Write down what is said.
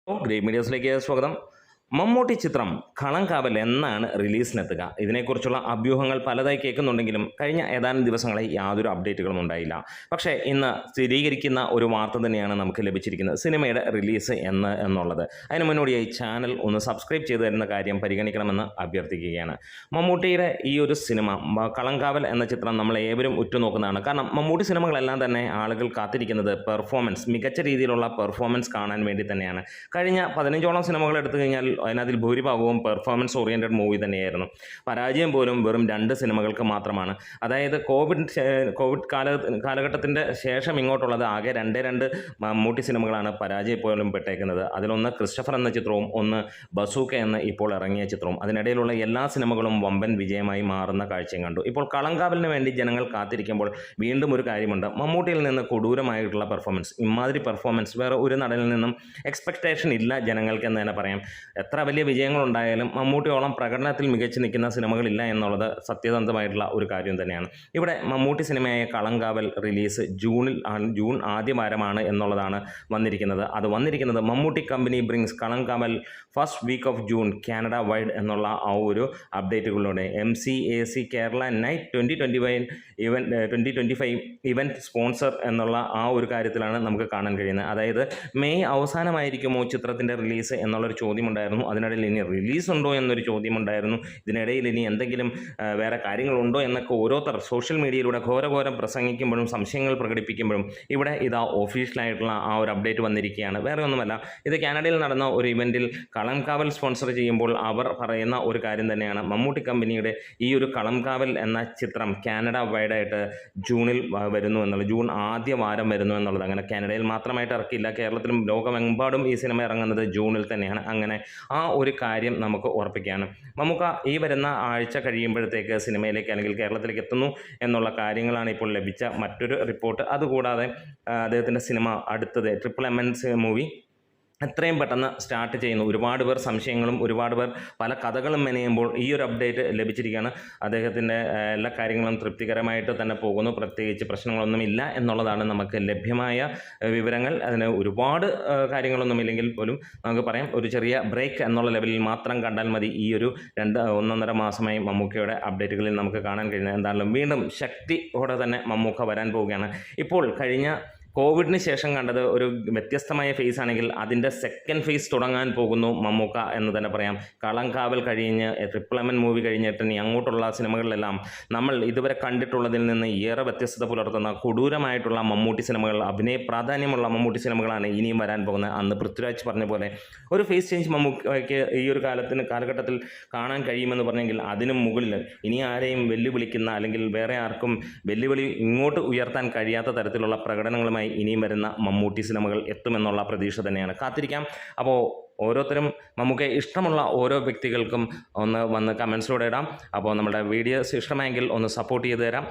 Great മീഡിയസിലേക്ക് സ്വാഗതം. മമ്മൂട്ടി ചിത്രം കളങ്കാവൽ എന്നാണ് റിലീസിനെത്തുക? ഇതിനെക്കുറിച്ചുള്ള അഭ്യൂഹങ്ങൾ പലതായി കേൾക്കുന്നുണ്ടെങ്കിലും കഴിഞ്ഞ ഏതാനും ദിവസങ്ങളായി യാതൊരു അപ്ഡേറ്റുകളും ഉണ്ടായില്ല. പക്ഷേ ഇന്ന് സ്ഥിരീകരിക്കുന്ന ഒരു വാർത്ത തന്നെയാണ് നമുക്ക് ലഭിച്ചിരിക്കുന്നത്, സിനിമയുടെ റിലീസ് എന്നുള്ളത്. അതിന് മുന്നോടിയായി ചാനൽ ഒന്ന് സബ്സ്ക്രൈബ് ചെയ്തു തരുന്ന കാര്യം പരിഗണിക്കണമെന്ന് അഭ്യർത്ഥിക്കുകയാണ്. മമ്മൂട്ടിയുടെ ഈ ഒരു സിനിമ കളങ്കാവൽ എന്ന ചിത്രം നമ്മൾ ഏവരും ഉറ്റുനോക്കുന്നതാണ്. കാരണം മമ്മൂട്ടി സിനിമകളെല്ലാം തന്നെ ആളുകൾ കാത്തിരിക്കുന്നത് പെർഫോമൻസ്, മികച്ച രീതിയിലുള്ള പെർഫോമൻസ് കാണാൻ വേണ്ടി തന്നെയാണ്. കഴിഞ്ഞ 15ഓളം സിനിമകൾ എടുത്തു കഴിഞ്ഞാൽ അതിനതിൽ ഭൂരിഭാഗവും പെർഫോമൻസ് ഓറിയൻറ്റഡ് മൂവി തന്നെയായിരുന്നു. പരാജയം പോലും വെറും 2 സിനിമകൾക്ക് മാത്രമാണ്. അതായത് കോവിഡ് കാലഘട്ടത്തിൻ്റെ ശേഷം ഇങ്ങോട്ടുള്ളത് ആകെ 2 മമ്മൂട്ടി സിനിമകളാണ് പരാജയം പോലും പെട്ടേക്കുന്നത്. അതിലൊന്ന് ക്രിസ്റ്റഫർ എന്ന ചിത്രവും ഒന്ന് ബസൂക്ക എന്ന് ഇപ്പോൾ ഇറങ്ങിയ ചിത്രവും. അതിനിടയിലുള്ള എല്ലാ സിനിമകളും വമ്പൻ വിജയമായി മാറുന്ന കാഴ്ചയും കണ്ടു. ഇപ്പോൾ കളങ്കാവലിന് വേണ്ടി ജനങ്ങൾ കാത്തിരിക്കുമ്പോൾ വീണ്ടും ഒരു കാര്യമുണ്ട്, മമ്മൂട്ടിയിൽ നിന്ന് കൊടൂരമായിട്ടുള്ള പെർഫോമൻസ്. ഇമാതിരി പെർഫോമൻസ് വേറെ ഒരു നടനിൽ നിന്നും എക്സ്പെക്റ്റേഷൻ ഇല്ല ജനങ്ങൾക്ക് എന്ന് തന്നെ പറയാം. എത്ര വലിയ വിജയങ്ങളുണ്ടായാലും മമ്മൂട്ടിയോളം പ്രകടനത്തിൽ മികച്ചു നിൽക്കുന്ന സിനിമകളില്ല എന്നുള്ളത് സത്യസന്ധമായിട്ടുള്ള ഒരു കാര്യം തന്നെയാണ്. ഇവിടെ മമ്മൂട്ടി സിനിമയായ കളങ്കാവൽ റിലീസ് ജൂൺ ആദ്യ വാരമാണ് എന്നുള്ളതാണ് അത് വന്നിരിക്കുന്നത് Mammootty company brings Kalamkaval first week of June Canada wide എന്നുള്ള ആ ഒരു അപ്ഡേറ്റുകളിലൂടെ MCAC Kerala night 2025 event sponsor എന്നുള്ള ആ ഒരു കാര്യത്തിലാണ് നമുക്ക് കാണാൻ കഴിയുന്നത്. അതായത് മെയ് അവസാനമായിരിക്കുമോ ചിത്രത്തിൻ്റെ റിലീസ് എന്നുള്ളൊരു ചോദ്യമുണ്ടായിരുന്നു. അതിനിടയിൽ ഇനി റിലീസ് ഉണ്ടോ എന്നൊരു ചോദ്യമുണ്ടായിരുന്നു. ഇതിനിടയിൽ ഇനി എന്തെങ്കിലും വേറെ കാര്യങ്ങളുണ്ടോ എന്നൊക്കെ ഓരോരുത്തർ സോഷ്യൽ മീഡിയയിലൂടെ ഘോരഘോരം പ്രസംഗിക്കുമ്പോഴും സംശയങ്ങൾ പ്രകടിപ്പിക്കുമ്പോഴും ഇവിടെ ഇതാ ഒഫീഷ്യലായിട്ടുള്ള ആ ഒരു അപ്ഡേറ്റ് വന്നിരിക്കുകയാണ്. വേറെ ഒന്നുമല്ല, ഇത് കാനഡയിൽ നടന്ന ഒരു ഇവൻറ്റിൽ കളംകാവൽ സ്പോൺസർ ചെയ്യുമ്പോൾ അവർ പറയുന്ന ഒരു കാര്യം തന്നെയാണ്, മമ്മൂട്ടി കമ്പനിയുടെ ഈ ഒരു കളംകാവൽ എന്ന ചിത്രം കാനഡ വൈഡായിട്ട് ജൂണിൽ വരുന്നു എന്നുള്ളത്, ജൂൺ ആദ്യ വാരം വരുന്നു എന്നുള്ളത്. അങ്ങനെ കാനഡയിൽ മാത്രമായിട്ട് ഇറക്കില്ല, കേരളത്തിലും ലോകമെമ്പാടും ഈ സിനിമ ഇറങ്ങുന്നത് ജൂണിൽ തന്നെയാണ്. അങ്ങനെ ആ ഒരു കാര്യം നമുക്ക് ഉറപ്പിക്കുകയാണ്. നമുക്ക് ഈ വരുന്ന ആഴ്ച കഴിയുമ്പോഴത്തേക്ക് സിനിമയിലേക്ക് അല്ലെങ്കിൽ കേരളത്തിലേക്ക് എത്തുന്നു എന്നുള്ള കാര്യങ്ങളാണ് ഇപ്പോൾ ലഭിച്ച മറ്റൊരു റിപ്പോർട്ട്. അതുകൂടാതെ അദ്ദേഹത്തിൻ്റെ സിനിമ അടുത്തത് MMS മൂവി എത്രയും പെട്ടെന്ന് സ്റ്റാർട്ട് ചെയ്യുന്നു. ഒരുപാട് പേർ സംശയങ്ങളും ഒരുപാട് പേർ പല കഥകളും മെനയുമ്പോൾ ഈ ഒരു അപ്ഡേറ്റ് ലഭിച്ചിരിക്കുകയാണ്. അദ്ദേഹത്തിൻ്റെ എല്ലാ കാര്യങ്ങളും തൃപ്തികരമായിട്ട് തന്നെ പോകുന്നു, പ്രത്യേകിച്ച് പ്രശ്നങ്ങളൊന്നുമില്ല എന്നുള്ളതാണ് നമുക്ക് ലഭ്യമായ വിവരങ്ങൾ. അതിന് ഒരുപാട് കാര്യങ്ങളൊന്നുമില്ലെങ്കിൽ പോലും നമുക്ക് പറയാം, ഒരു ചെറിയ ബ്രേക്ക് എന്നുള്ള ലെവലിൽ മാത്രം കണ്ടാൽ മതി. ഈ ഒരു 1.5 മാസമായി മമ്മൂക്കയുടെ അപ്ഡേറ്റുകളിൽ നമുക്ക് കാണാൻ കഴിയുന്നത് എന്താണെങ്കിലും വീണ്ടും ശക്തിയോടെ തന്നെ മമ്മൂക്ക വരാൻ പോവുകയാണ്. ഇപ്പോൾ കഴിഞ്ഞ കോവിഡിന് ശേഷം കണ്ടത് ഒരു വ്യത്യസ്തമായ ഫേസ് ആണെങ്കിൽ അതിൻ്റെ സെക്കൻഡ് ഫേസ് തുടങ്ങാൻ പോകുന്നു മമ്മൂക്ക എന്ന് തന്നെ പറയാം. കളങ്കാവൽ കഴിഞ്ഞ് MMS മൂവി കഴിഞ്ഞിട്ട് ഇനി അങ്ങോട്ടുള്ള സിനിമകളിലെല്ലാം നമ്മൾ ഇതുവരെ കണ്ടിട്ടുള്ളതിൽ നിന്ന് ഏറെ വ്യത്യസ്തത പുലർത്തുന്ന കൊടൂരമായിട്ടുള്ള മമ്മൂട്ടി സിനിമകൾ, അഭിനയ പ്രാധാന്യമുള്ള മമ്മൂട്ടി സിനിമകളാണ് ഇനിയും വരാൻ പോകുന്നത്. അന്ന് പൃഥ്വിരാജ് പറഞ്ഞ പോലെ ഒരു ഫേസ് ചേഞ്ച് മമ്മൂക്കയ്ക്ക് ഈ ഒരു കാലഘട്ടത്തിൽ കാണാൻ കഴിയുമെന്ന് പറഞ്ഞെങ്കിൽ അതിനും മുകളിൽ ഇനി ആരെയും വെല്ലുവിളിക്കുന്ന അല്ലെങ്കിൽ വേറെ ആർക്കും വെല്ലുവിളി ഇങ്ങോട്ട് ഉയർത്താൻ കഴിയാത്ത തരത്തിലുള്ള പ്രകടനങ്ങളുമായി ഇനിയും വരുന്ന മമ്മൂട്ടി സിനിമകൾ എത്തുമെന്നുള്ള പ്രതീക്ഷ തന്നെയാണ്. കാത്തിരിക്കാം. അപ്പോൾ ഓരോരുത്തരും നമുക്ക് ഇഷ്ടമുള്ള ഓരോ വ്യക്തികൾക്കും ഒന്ന് വന്ന് കമൻസിലൂടെ ഇടാം. അപ്പോൾ നമ്മുടെ വീഡിയോസ് ഇഷ്ടമായെങ്കിൽ ഒന്ന് സപ്പോർട്ട് ചെയ്ത് തരാം.